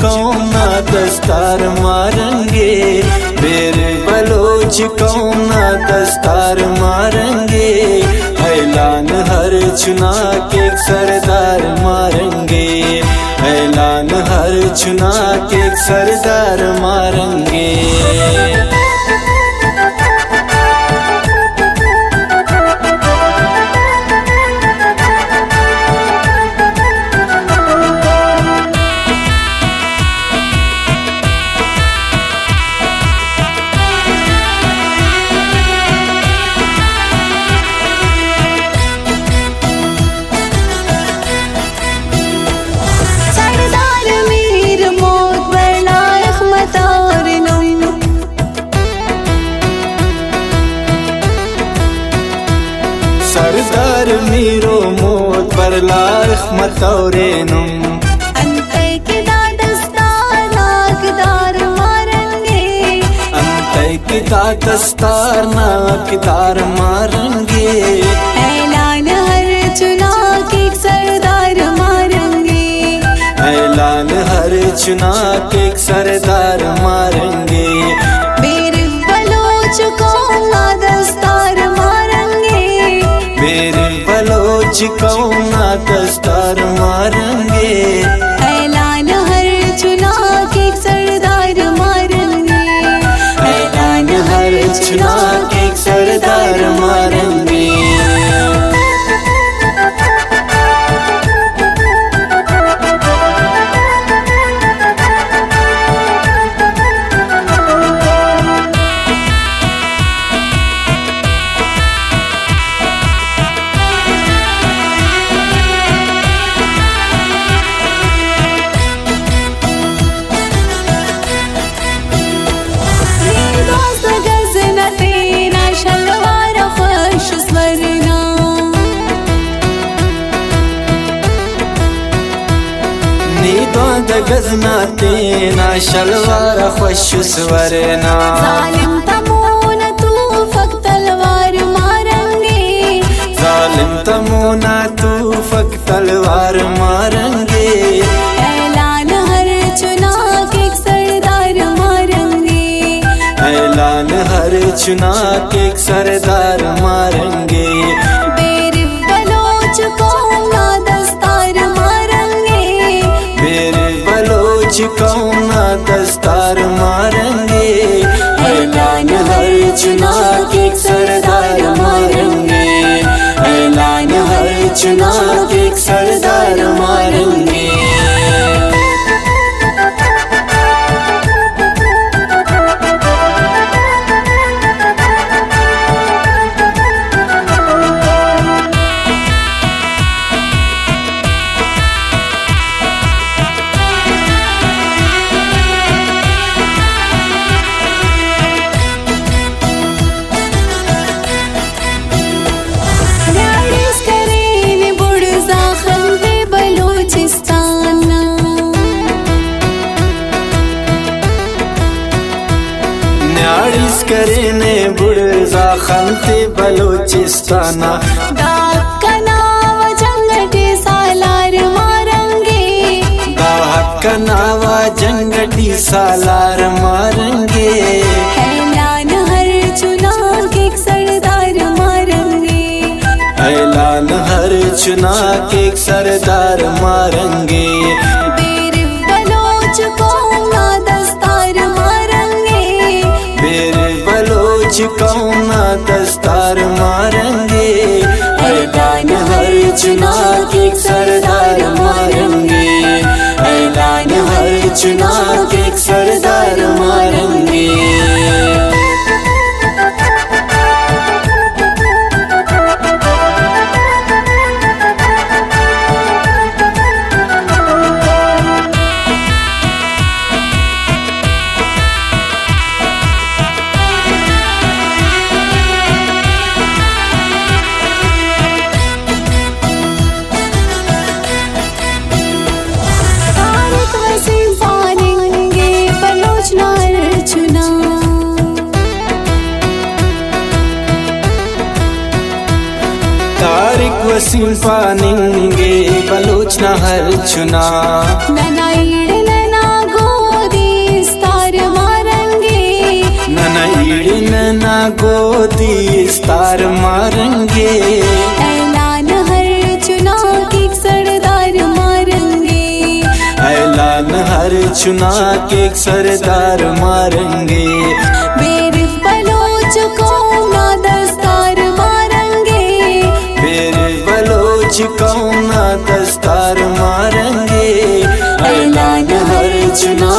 कौम ना दस्तार मारेंगे, मेरे बलोच कौम ना दस्तार मारेंगे। ऐलान हर चुना के सरदार मारेंगे, ऐलान हर चुना के सरदार मारेंगे। सरदार मीरो मोत पर लाख मतौरेनुम, अंते के दादस्तार नाकदार मारेंगे, अंते के दादस्तार नाकदार मारेंगे। ऐलान हर चुना के सरदार मारेंगे, ऐलान हर चुना के सरदार मारेंगे। मेरे बलोच कौम ना दस्तार मारेंगे, मेरे बलोच कौम ना दस्तार मारेंगे। ऐलान हर चुना के सरदार मारेंगे, ऐलान हर चुना के सरदार मारेंगे। गजना तेना शलवार खुश स्वरना, जालिम तमोना तू फक तलवार मारेंगे, जालिम तमोना तू फक तलवार मारेंगे। ऐलान हर चुना के सरदार मारेंगे, ऐलान हर चुना के सरदार मारेंगे। मेरे बलोच कौम ना दस्तार मारेंगे, मेरे बलोच कौम ना दस्तार मारेंगे। ऐलान हर चुना के सरदार मारेंगे, ऐलान हर चुना के सरदार मारेंगे। न्याड़िस करेने बुड़जा खलते बलोचिस्ताना, दाहक का नावा जंगटी सालार मारेंगे, दाहक का नावा जंगटी सालार मारेंगे। ऐलान हर चुना के सरदार मारेंगे, ऐलान हर चुना के सरदार मारेंगे। मेरे बलोच कौम ना दस्तार मारेंगे, मेरे बलोच कौम ना दस्तार मारेंगे। ऐलान हर चुना के सरदार मारेंगे, ऐलान हर चुना के सरदार मारेंगे। वसीम पानिंगे बलोच ना हर चुना, ननाइड़ नना गोदी इस्तार मारेंगे। ऐलान हर चुना के सरदार मारेंगे। ऐलान हर चुना के सरदार मारेंगे। बेरिफ बलोच कौम ना दस्तार मारेंगे। बेरिफ बलोच कौम ना दस्तार मारेंगे। ऐलान हर चुना